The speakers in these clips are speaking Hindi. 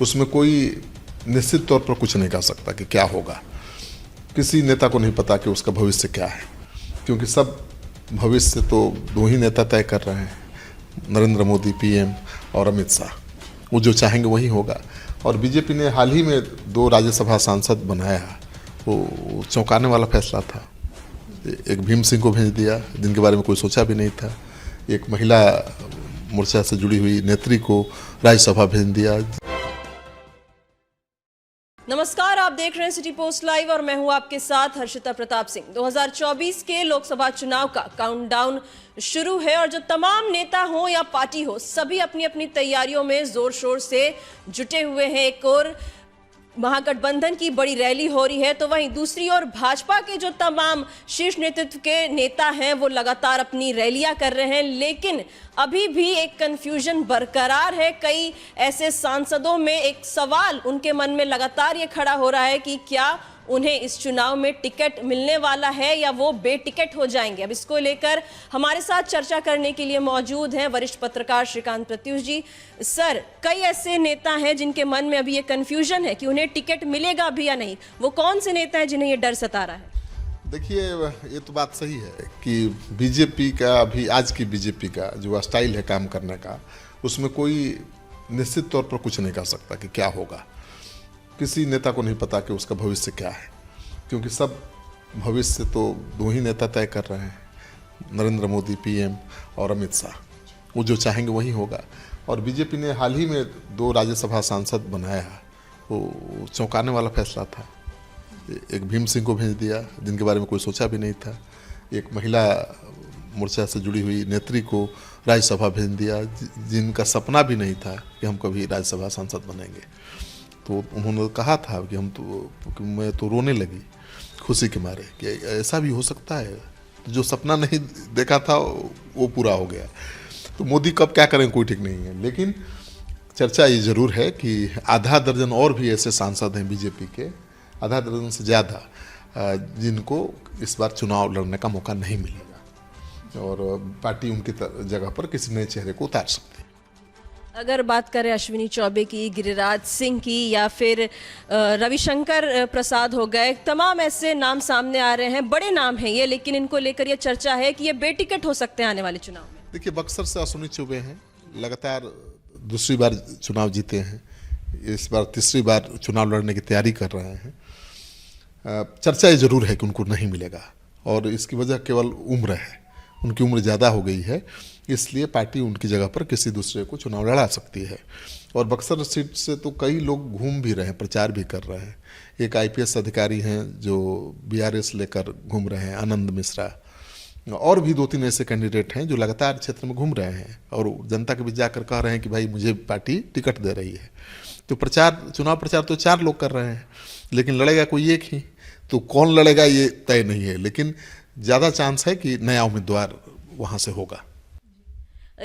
उसमें कोई निश्चित तौर पर कुछ नहीं कह सकता कि क्या होगा। किसी नेता को नहीं पता कि उसका भविष्य क्या है, क्योंकि सब भविष्य तो दो ही नेता तय कर रहे हैं, नरेंद्र मोदी पीएम और अमित शाह। वो जो चाहेंगे वही होगा। और बीजेपी ने हाल ही में 2 राज्यसभा सांसद बनाया, वो चौंकाने वाला फैसला था। एक भीम सिंह को भेज दिया जिनके बारे में कोई सोचा भी नहीं था। एक महिला मोर्चा से जुड़ी हुई नेत्री को राज्यसभा भेज दिया। नमस्कार, आप देख रहे हैं सिटी पोस्ट लाइव और मैं हूं आपके साथ हर्षिता प्रताप सिंह। 2024 के लोकसभा चुनाव का काउंटडाउन शुरू है और जो तमाम नेता हो या पार्टी हो, सभी अपनी अपनी तैयारियों में जोर शोर से जुटे हुए हैं। एक और महागठबंधन की बड़ी रैली हो रही है, तो वहीं दूसरी ओर भाजपा के जो तमाम शीर्ष नेतृत्व के नेता हैं वो लगातार अपनी रैलियां कर रहे हैं, लेकिन अभी भी एक कंफ्यूजन बरकरार है। कई ऐसे सांसदों में एक सवाल उनके मन में लगातार ये खड़ा हो रहा है कि क्या उन्हें इस चुनाव में टिकट मिलने वाला है या वो बेटिकट हो जाएंगे। अब इसको लेकर हमारे साथ चर्चा करने के लिए मौजूद हैं वरिष्ठ पत्रकार श्रीकांत प्रत्युष जी। सर, कई ऐसे नेता हैं जिनके मन में अभी ये कंफ्यूजन है कि उन्हें टिकट मिलेगा भी या नहीं। वो कौन से नेता हैं जिन्हें ये डर सता रहा है? देखिए, ये तो बात सही है कि बीजेपी का अभी आज की बीजेपी का जो स्टाइल है काम करने का, उसमें कोई निश्चित तौर पर कुछ नहीं कह सकता कि क्या होगा। किसी नेता को नहीं पता कि उसका भविष्य क्या है, क्योंकि सब भविष्य तो दो ही नेता तय कर रहे हैं, नरेंद्र मोदी पीएम और अमित शाह। वो जो चाहेंगे वही होगा। और बीजेपी ने हाल ही में 2 राज्यसभा सांसद बनाया, वो चौंकाने वाला फैसला था। एक भीम सिंह को भेज दिया जिनके बारे में कोई सोचा भी नहीं था। एक महिला मोर्चा से जुड़ी हुई नेत्री को राज्यसभा भेज दिया जिनका सपना भी नहीं था कि हम कभी राज्यसभा सांसद बनेंगे। तो उन्होंने कहा था कि मैं तो रोने लगी खुशी के मारे कि ऐसा भी हो सकता है। तो जो सपना नहीं देखा था वो पूरा हो गया। तो मोदी कब क्या करें कोई ठीक नहीं है, लेकिन चर्चा ये जरूर है कि आधा दर्जन और भी ऐसे सांसद हैं बीजेपी के, आधा दर्जन से ज़्यादा, जिनको इस बार चुनाव लड़ने का मौका नहीं मिलेगा और पार्टी उनकी जगह पर किसी नए चेहरे को उतार सकती है। अगर बात करें अश्विनी चौबे की, गिरिराज सिंह की या फिर रविशंकर प्रसाद हो गए, तमाम ऐसे नाम सामने आ रहे हैं। बड़े नाम हैं ये, लेकिन इनको लेकर ये चर्चा है कि ये बेटिकट हो सकते हैं आने वाले चुनाव में। देखिए, बक्सर से अश्विनी चौबे हैं, लगातार दूसरी बार चुनाव जीते हैं, इस बार तीसरी बार चुनाव लड़ने की तैयारी कर रहे हैं। चर्चा ये जरूर है कि उनको नहीं मिलेगा और इसकी वजह केवल उम्र है। उनकी उम्र ज़्यादा हो गई है, इसलिए पार्टी उनकी जगह पर किसी दूसरे को चुनाव लड़ा सकती है। और बक्सर सीट से तो कई लोग घूम भी रहे हैं, प्रचार भी कर रहे हैं। एक आईपीएस अधिकारी हैं जो बीआरएस लेकर घूम रहे हैं, आनंद मिश्रा, और भी 2-3 ऐसे कैंडिडेट हैं जो लगातार क्षेत्र में घूम रहे हैं और जनता के बीच जाकर कह रहे हैं कि भाई मुझे पार्टी टिकट दे रही है। तो चुनाव प्रचार तो 4 लोग कर रहे हैं, लेकिन लड़ेगा कोई एक ही। तो कौन लड़ेगा ये तय नहीं है, लेकिन ज़्यादा चांस है कि नया उम्मीदवार वहाँ से होगा।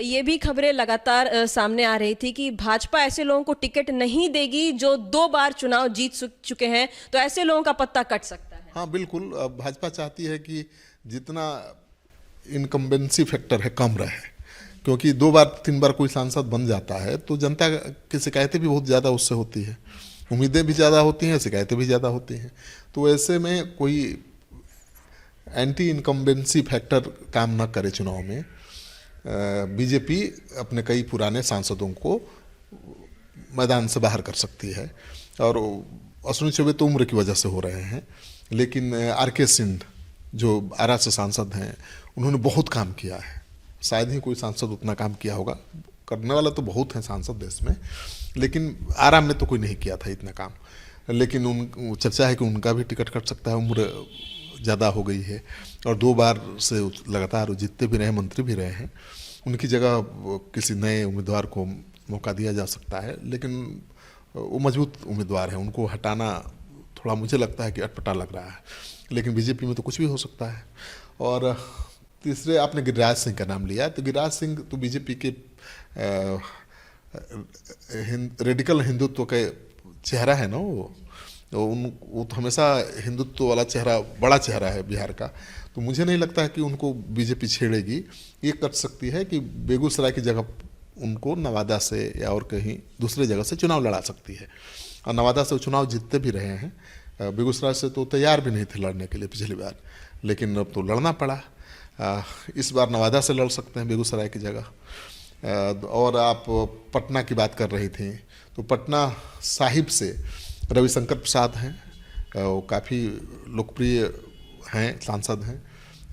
ये भी खबरें लगातार सामने आ रही थी कि भाजपा ऐसे लोगों को टिकट नहीं देगी जो 2 बार चुनाव जीत चुके हैं, तो ऐसे लोगों का पत्ता कट सकता है। हाँ बिल्कुल, भाजपा चाहती है कि जितना इनकम्बेंसी फैक्टर है कम रहे, क्योंकि 2 बार 3 बार कोई सांसद बन जाता है तो जनता की शिकायतें भी बहुत ज़्यादा उससे होती है, उम्मीदें भी ज़्यादा होती हैं, शिकायतें भी ज़्यादा होती हैं। तो ऐसे में कोई एंटी इनकम्बेंसी फैक्टर काम न करे चुनाव में, बीजेपी अपने कई पुराने सांसदों को मैदान से बाहर कर सकती है। और अश्विनी चौबे तो उम्र की वजह से हो रहे हैं, लेकिन आर.के. सिंह जो आरा से सांसद हैं, उन्होंने बहुत काम किया है। शायद ही कोई सांसद उतना काम किया होगा, करने वाला तो बहुत हैं सांसद देश में, लेकिन आरा में तो कोई नहीं किया था इतना काम। लेकिन चर्चा है कि उनका भी टिकट कट सकता है, उम्र ज़्यादा हो गई है और 2 बार से लगातार जीतते भी रहे, मंत्री भी रहे हैं। उनकी जगह किसी नए उम्मीदवार को मौका दिया जा सकता है, लेकिन वो मजबूत उम्मीदवार हैं, उनको हटाना थोड़ा मुझे लगता है कि अटपटा लग रहा है। लेकिन बीजेपी में तो कुछ भी हो सकता है। और तीसरे आपने गिरिराज सिंह का नाम लिया, तो गिरिराज सिंह तो बीजेपी के रेडिकल हिंदुत्व के चेहरा है ना, वो तो हमेशा हिंदुत्व वाला चेहरा, बड़ा चेहरा है बिहार का। तो मुझे नहीं लगता है कि उनको बीजेपी छेड़ेगी। ये कर सकती है कि बेगूसराय की जगह उनको नवादा से या और कहीं दूसरे जगह से चुनाव लड़ा सकती है। और नवादा से वो चुनाव जीतते भी रहे हैं। बेगूसराय से तो तैयार भी नहीं थे लड़ने के लिए पिछली बार, लेकिन अब तो लड़ना पड़ा। इस बार नवादा से लड़ सकते हैं बेगूसराय की जगह। और आप पटना की बात कर रही थी, तो पटना साहिब से रविशंकर प्रसाद हैं, वो काफ़ी लोकप्रिय हैं, सांसद हैं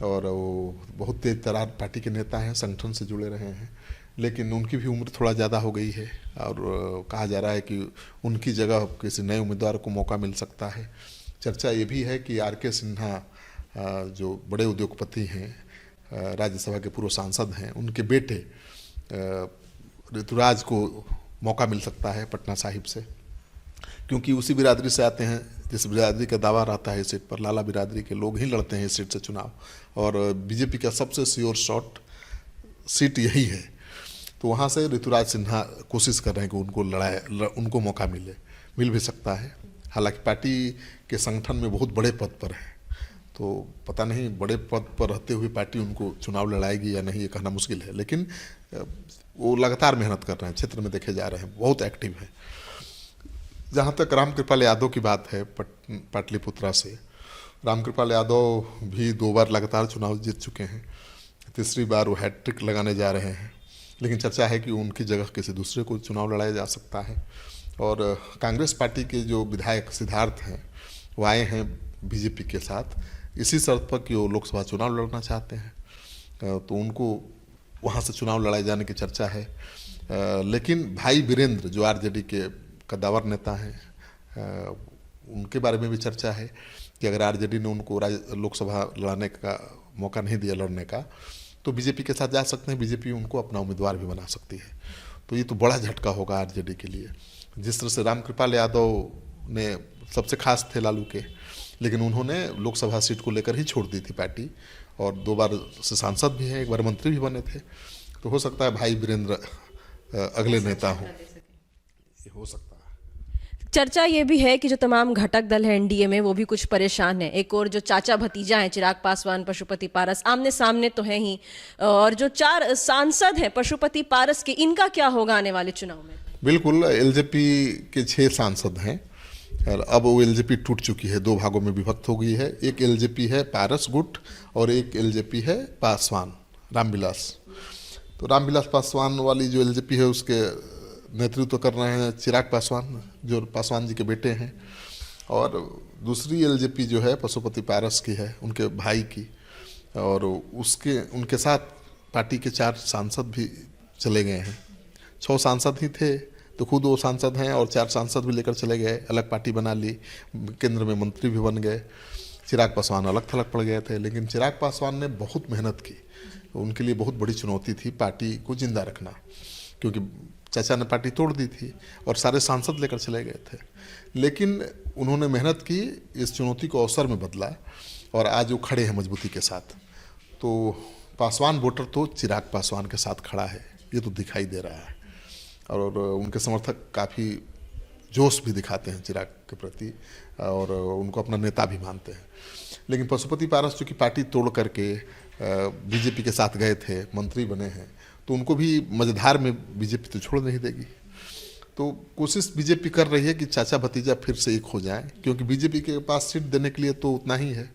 और वो बहुत तेज तर्रार पार्टी के नेता हैं, संगठन से जुड़े रहे हैं, लेकिन उनकी भी उम्र थोड़ा ज़्यादा हो गई है और कहा जा रहा है कि उनकी जगह किसी नए उम्मीदवार को मौका मिल सकता है। चर्चा ये भी है कि आर.के. सिन्हा जो बड़े उद्योगपति हैं, राज्यसभा के पूर्व सांसद हैं, उनके बेटे ऋतुराज को मौका मिल सकता है पटना साहिब से, क्योंकि उसी बिरादरी से आते हैं जिस बिरादरी का दावा रहता है इस सीट पर। लाला बिरादरी के लोग ही लड़ते हैं इस सीट से चुनाव और बीजेपी का सबसे श्योर शॉट सीट यही है। तो वहाँ से ऋतुराज सिन्हा कोशिश कर रहे हैं कि उनको मौका मिल भी सकता है। हालांकि पार्टी के संगठन में बहुत बड़े पद पर है, तो पता नहीं बड़े पद पर रहते हुए पार्टी उनको चुनाव लड़ाएगी या नहीं, ये कहना मुश्किल है। लेकिन वो लगातार मेहनत कर रहे हैं, क्षेत्र में देखे जा रहे हैं, बहुत एक्टिव हैं। जहाँ तक रामकृपाल यादव की बात है, पाटलिपुत्रा से, रामकृपाल यादव भी 2 बार लगातार चुनाव जीत चुके हैं, तीसरी बार वो हैट्रिक लगाने जा रहे हैं। लेकिन चर्चा है कि उनकी जगह किसी दूसरे को चुनाव लड़ाया जा सकता है। और कांग्रेस पार्टी के जो विधायक सिद्धार्थ हैं, वो आए हैं बीजेपी के साथ इसी शर्त पर कि वो लोकसभा चुनाव लड़ना चाहते हैं, तो उनको वहाँ से चुनाव लड़ाए जाने की चर्चा है। लेकिन भाई वीरेंद्र जो आरजेडी के कद्दावर नेता हैं, उनके बारे में भी चर्चा है कि अगर आरजेडी ने उनको लोकसभा लड़ाने का मौका नहीं दिया लड़ने का, तो बीजेपी के साथ जा सकते हैं, बीजेपी उनको अपना उम्मीदवार भी बना सकती है। तो ये तो बड़ा झटका होगा आरजेडी के लिए। जिस तरह से रामकृपाल यादव ने सबसे खास थे लालू के, लेकिन उन्होंने लोकसभा सीट को लेकर ही छोड़ दी थी पार्टी और 2 बार से सांसद भी हैं, 1 बार मंत्री भी बने थे। तो हो सकता है भाई वीरेंद्र अगले नेता हों, ये हो सकता है। चर्चा ये भी है कि जो तमाम घटक दल है एनडीए में, वो भी कुछ परेशान है। एक और जो चाचा भतीजा हैं, चिराग पासवान, पशुपति पारस, आमने सामने तो हैं ही, और जो 4 सांसद हैं पशुपति पारस के, इनका क्या होगा आने वाले चुनाव में? बिल्कुल, एलजेपी के 6 सांसद हैं और अब वो एलजेपी टूट चुकी है, 2 भागों में विभक्त हो गई है। एक एलजेपी है पारस गुट और एक एलजेपी है पासवान, रामविलास। तो रामविलास पासवान वाली जो एलजेपी है उसके नेतृत्व कर रहे हैं चिराग पासवान, जो पासवान जी के बेटे हैं। और दूसरी एलजेपी जो है पशुपति पारस की है, उनके भाई की, और उनके साथ पार्टी के 4 सांसद भी चले गए हैं। 6 सांसद ही थे, तो खुद वो सांसद हैं और 4 सांसद भी लेकर चले गए, अलग पार्टी बना ली, केंद्र में मंत्री भी बन गए। चिराग पासवान अलग थलग पड़ गए थे, लेकिन चिराग पासवान ने बहुत मेहनत की। उनके लिए बहुत बड़ी चुनौती थी पार्टी को जिंदा रखना, क्योंकि चाचा ने पार्टी तोड़ दी थी और सारे सांसद लेकर चले गए थे। लेकिन उन्होंने मेहनत की, इस चुनौती को अवसर में बदला और आज वो खड़े हैं मजबूती के साथ। तो पासवान वोटर तो चिराग पासवान के साथ खड़ा है, ये तो दिखाई दे रहा है। और उनके समर्थक काफ़ी जोश भी दिखाते हैं चिराग के प्रति और उनको अपना नेता भी मानते हैं। लेकिन पशुपति पारस चूँकि पार्टी तोड़ करके बीजेपी के साथ गए थे, मंत्री बने हैं, तो उनको भी मझधार में बीजेपी तो छोड़ नहीं देगी। तो कोशिश बीजेपी कर रही है कि चाचा भतीजा फिर से एक हो जाए, क्योंकि बीजेपी के पास सीट देने के लिए तो उतना ही है,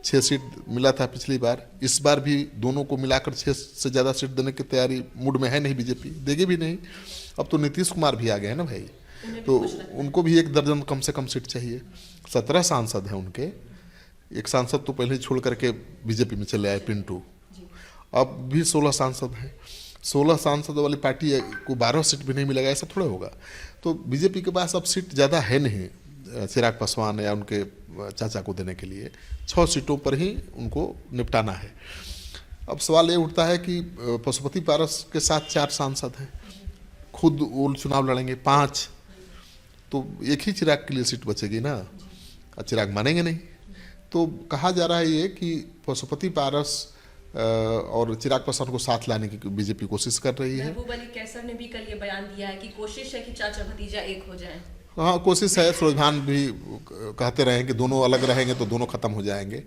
6 सीट मिला था पिछली बार। इस बार भी दोनों को मिलाकर 6 से ज़्यादा सीट देने की तैयारी मूड में है नहीं, बीजेपी देगी भी नहीं। अब तो नीतीश कुमार भी आ गए हैं ना भाई, तो उनको भी 1 दर्जन कम से कम सीट चाहिए। 17 सांसद हैं उनके, एक सांसद तो पहले छोड़ करके बीजेपी में चले आए, पिंटू। अब भी 16 सांसद हैं। 16 सांसद वाली पार्टी को 12 सीट भी नहीं मिलेगा, ऐसा थोड़ा होगा। तो बीजेपी के पास अब सीट ज़्यादा है नहीं चिराग पासवान या उनके चाचा को देने के लिए। 6 सीटों पर ही उनको निपटाना है। अब सवाल ये उठता है कि पशुपति पारस के साथ 4 सांसद हैं, खुद वो चुनाव लड़ेंगे 5, तो एक ही चिराग के लिए सीट बचेगी ना, चिराग मानेंगे नहीं। तो कहा जा रहा है ये कि पशुपति पारस और चिराग पासवान को साथ लाने की बीजेपी कोशिश कर रही है। महबूब अली कैसर ने भी कल ये बयान दिया है कि कोशिश है कि चाचा भतीजा एक हो जाएं। हाँ, कोशिश है। सुरजभान भी कहते रहे कि दोनों अलग रहेंगे तो दोनों खत्म हो जाएंगे।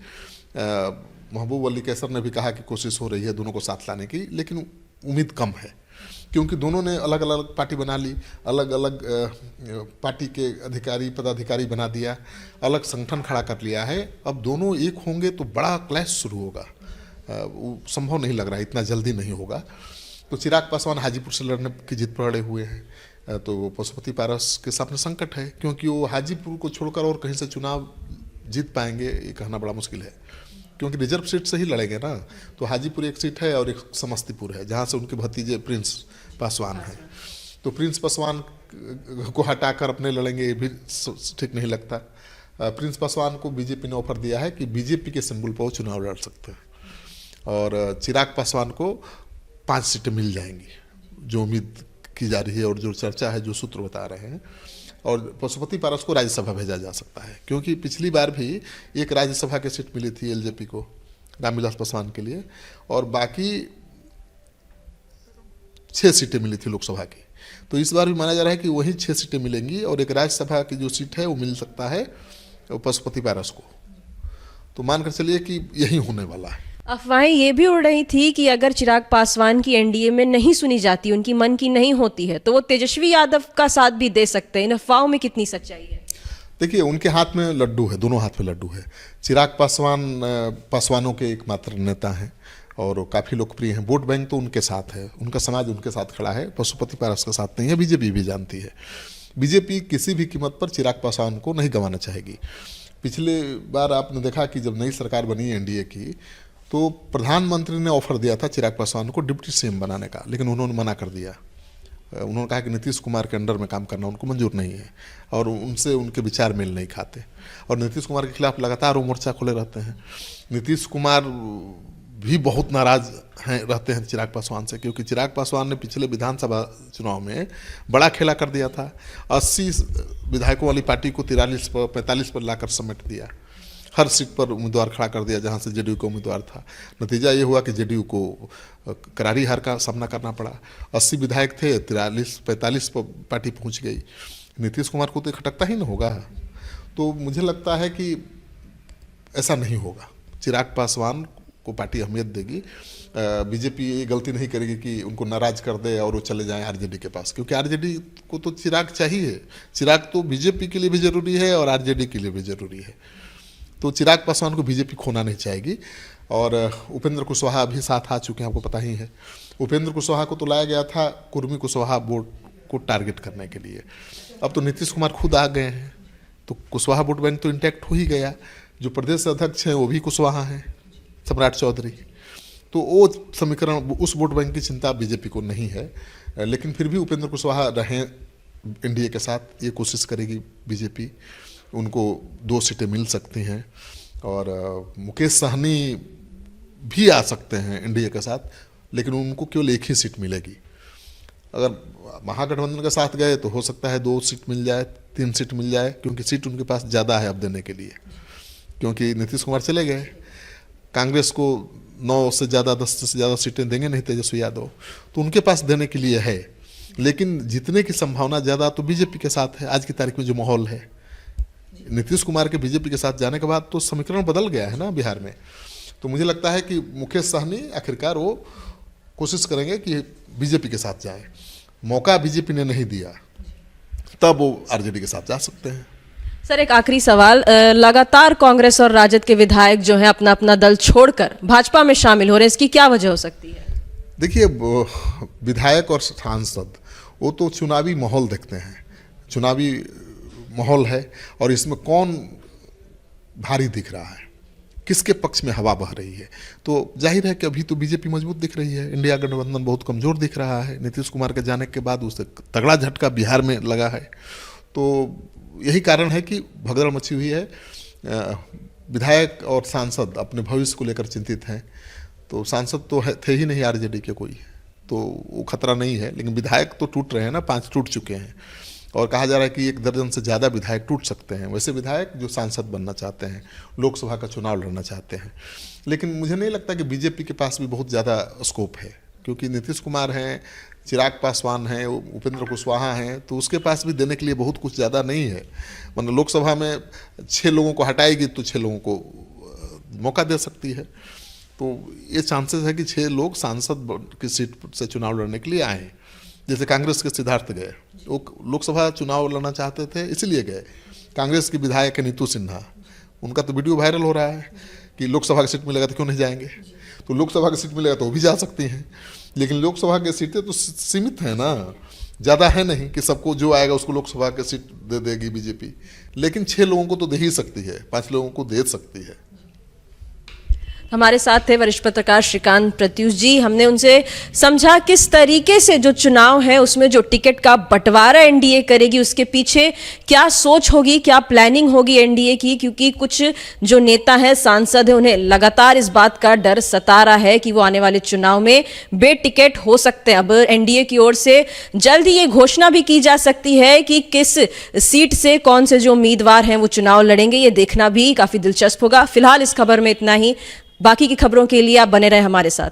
महबूब अली कैसर ने भी कहा कि कोशिश हो रही है दोनों को साथ लाने की, लेकिन उम्मीद कम है। क्योंकि दोनों ने अलग अलग पार्टी बना ली, अलग अलग पार्टी के अधिकारी पदाधिकारी बना दिया, अलग संगठन खड़ा कर लिया है। अब दोनों एक होंगे तो बड़ा क्लैश शुरू होगा, वो संभव नहीं लग रहा है, इतना जल्दी नहीं होगा। तो चिराग पासवान हाजीपुर से लड़ने की जिद पर अड़े हुए हैं, तो पशुपति पारस के सामने संकट है, क्योंकि वो हाजीपुर को छोड़कर और कहीं से चुनाव जीत पाएंगे ये कहना बड़ा मुश्किल है, क्योंकि रिजर्व सीट से ही लड़ेंगे ना। तो हाजीपुर एक सीट है और एक समस्तीपुर है, जहाँ से उनके भतीजे प्रिंस पासवान हैं। तो प्रिंस पासवान को हटाकर अपने लड़ेंगे, ये भी ठीक नहीं लगता। प्रिंस पासवान को बीजेपी ने ऑफर दिया है कि बीजेपी के सिंबल पर वो चुनाव लड़ सकते हैं, और चिराग पासवान को 5 सीटें मिल जाएंगी, जो उम्मीद की जा रही है और जो चर्चा है, जो सूत्र बता रहे हैं। और पशुपति पारस को राज्यसभा भेजा जा सकता है, क्योंकि पिछली बार भी एक राज्यसभा की सीट मिली थी एलजेपी को, रामविलास पासवान के लिए, और बाकी 6 सीटें मिली थी लोकसभा की। तो इस बार भी माना जा रहा है कि वही 6 सीटें मिलेंगी, और एक राज्यसभा की जो सीट है वो मिल सकता है पशुपति पारस को। तो मानकर चलिए कि यही होने वाला है। अफवाहें ये भी उड़ रही थी कि अगर चिराग पासवान की एनडीए में नहीं सुनी जाती, उनकी मन की नहीं होती है, तो वो तेजस्वी यादव का साथ भी दे सकते हैं। इन अफवाहों में कितनी सच्चाई है? देखिए, उनके हाथ में लड्डू है, दोनों हाथ में लड्डू है। चिराग पासवान पासवानों के एकमात्र नेता हैं और काफ़ी लोकप्रिय हैं। वोट बैंक तो उनके साथ है, उनका समाज उनके साथ खड़ा है, पशुपति पारस के साथ नहीं है। बीजेपी भी जानती है, बीजेपी किसी भी कीमत पर चिराग पासवान को नहीं गंवाना चाहेगी। पिछले बार आपने देखा कि जब नई सरकार बनी एनडीए की, तो प्रधानमंत्री ने ऑफर दिया था चिराग पासवान को डिप्टी सीएम बनाने का, लेकिन उन्होंने मना कर दिया। उन्होंने कहा कि नीतीश कुमार के अंडर में काम करना उनको मंजूर नहीं है, और उनसे उनके विचार मेल नहीं खाते, और नीतीश कुमार के खिलाफ लगातार वो मोर्चा खोले रहते हैं। नीतीश कुमार भी बहुत नाराज हैं, रहते हैं चिराग पासवान से, क्योंकि चिराग पासवान ने पिछले विधानसभा चुनाव में बड़ा खेला कर दिया था। 80 विधायकों वाली पार्टी को 43 पर 45 पर लाकर समेट दिया, हर सीट पर उम्मीदवार खड़ा कर दिया जहां से जेडीयू का उम्मीदवार था। नतीजा ये हुआ कि जेडीयू को करारी हार का सामना करना पड़ा। 80 विधायक थे, 43-45 पर पार्टी पहुंच गई। नीतीश कुमार को तो खटकता ही ना होगा। तो मुझे लगता है कि ऐसा नहीं होगा, चिराग पासवान को पार्टी अहमियत देगी। बीजेपी ये गलती नहीं करेगी कि उनको नाराज कर दे और वो चले जाएं आरजेडी के पास, क्योंकि आरजेडी को तो चिराग चाहिए। चिराग तो बीजेपी के लिए भी जरूरी है और आरजेडी के लिए भी जरूरी है। तो चिराग पासवान को बीजेपी खोना नहीं चाहेगी। और उपेंद्र कुशवाहा भी साथ आ चुके हैं, आपको पता ही है। उपेंद्र कुशवाहा को तो लाया गया था कुर्मी कुशवाहा वोट को टारगेट करने के लिए। अब तो नीतीश कुमार खुद आ गए हैं, तो कुशवाहा वोट बैंक तो इंटैक्ट हो ही गया। जो प्रदेश अध्यक्ष हैं वो भी कुशवाहा हैं, सम्राट चौधरी। तो वो समीकरण, उस वोट बैंक की चिंता बीजेपी को नहीं है। लेकिन फिर भी उपेंद्र कुशवाहा रहें एनडीए के साथ, ये कोशिश करेगी बीजेपी। उनको 2 सीटें मिल सकती हैं, और मुकेश सहनी भी आ सकते हैं एनडीए के साथ, लेकिन उनको केवल 1 ही सीट मिलेगी। अगर महागठबंधन के साथ गए तो हो सकता है 2 सीट मिल जाए, 3 सीट मिल जाए, क्योंकि सीट उनके पास ज़्यादा है अब देने के लिए, क्योंकि नीतीश कुमार चले गए। कांग्रेस को 9 से ज़्यादा, 10 से ज़्यादा सीटें देंगे नहीं तेजस्वी यादव, तो उनके पास देने के लिए है। लेकिन जीतने की संभावना ज़्यादा तो बीजेपी के साथ है। आज की तारीख में जो माहौल है, नीतीश कुमार के बीजेपी के साथ जाने के बाद तो समीकरण बदल गया है ना बिहार में। तो मुझे लगता है कि मुकेश सहनी आखिरकार वो कोशिश करेंगे कि बीजेपी के साथ जाए। मौका बीजेपी ने नहीं दिया, तब वो आरजेडी के साथ जा सकते हैं। सर, एक आखिरी सवाल, लगातार कांग्रेस और राजद के विधायक जो हैं अपना अपना दल छोड़कर भाजपा में शामिल हो रहे हैं, इसकी क्या वजह हो सकती है? देखिए, विधायक और सांसद वो तो चुनावी माहौल देखते हैं, चुनावी माहौल है, और इसमें कौन भारी दिख रहा है, किसके पक्ष में हवा बह रही है। तो जाहिर है कि अभी तो बीजेपी मजबूत दिख रही है, इंडिया गठबंधन बहुत कमज़ोर दिख रहा है। नीतीश कुमार के जाने के बाद उसे तगड़ा झटका बिहार में लगा है। तो यही कारण है कि भगदड़ मची हुई है। विधायक और सांसद अपने भविष्य को लेकर चिंतित हैं। तो सांसद तो थे ही नहीं आरजेडी के कोई, तो वो खतरा नहीं है। लेकिन विधायक तो टूट रहे हैं ना, 5 टूट चुके हैं, और कहा जा रहा है कि 1 दर्जन से ज़्यादा विधायक टूट सकते हैं। वैसे विधायक जो सांसद बनना चाहते हैं, लोकसभा का चुनाव लड़ना चाहते हैं। लेकिन मुझे नहीं लगता कि बीजेपी के पास भी बहुत ज़्यादा स्कोप है, क्योंकि नीतीश कुमार हैं, चिराग पासवान हैं, उपेंद्र कुशवाहा हैं, तो उसके पास भी देने के लिए बहुत कुछ ज़्यादा नहीं है। मतलब लोकसभा में 6 लोगों को हटाएगी तो 6 लोगों को मौका दे सकती है। तो ये चांसेस है कि 6 लोग सांसद की सीट से चुनाव लड़ने के लिए आएँ। जैसे कांग्रेस के सिद्धार्थ गए, वो लोकसभा चुनाव लड़ना चाहते थे इसलिए गए। कांग्रेस की विधायक नीतू सिन्हा, उनका तो वीडियो वायरल हो रहा है कि लोकसभा की सीट मिलेगा तो क्यों नहीं जाएंगे। तो लोकसभा की सीट मिलेगा तो वो भी जा सकती हैं, लेकिन लोकसभा की सीटें तो सीमित हैं ना, ज़्यादा है नहीं कि सबको जो आएगा उसको लोकसभा की सीट दे देगी बीजेपी। लेकिन 6 लोगों को तो दे ही सकती है, 5 लोगों को दे सकती है। हमारे साथ थे वरिष्ठ पत्रकार श्रीकांत प्रत्युष जी। हमने उनसे समझा किस तरीके से जो चुनाव है उसमें जो टिकट का बंटवारा एनडीए करेगी उसके पीछे क्या सोच होगी, क्या प्लानिंग होगी एनडीए की, क्योंकि कुछ जो नेता हैं, सांसद हैं, उन्हें लगातार इस बात का डर सता रहा है कि वो आने वाले चुनाव में बेटिकट हो सकते हैं। अब एनडीए की ओर से जल्द ही ये घोषणा भी की जा सकती है कि किस सीट से कौन से जो उम्मीदवार हैं वो चुनाव लड़ेंगे। ये देखना भी काफी दिलचस्प होगा। फिलहाल इस खबर में इतना ही। बाकी की खबरों के लिए आप बने रहे हमारे साथ।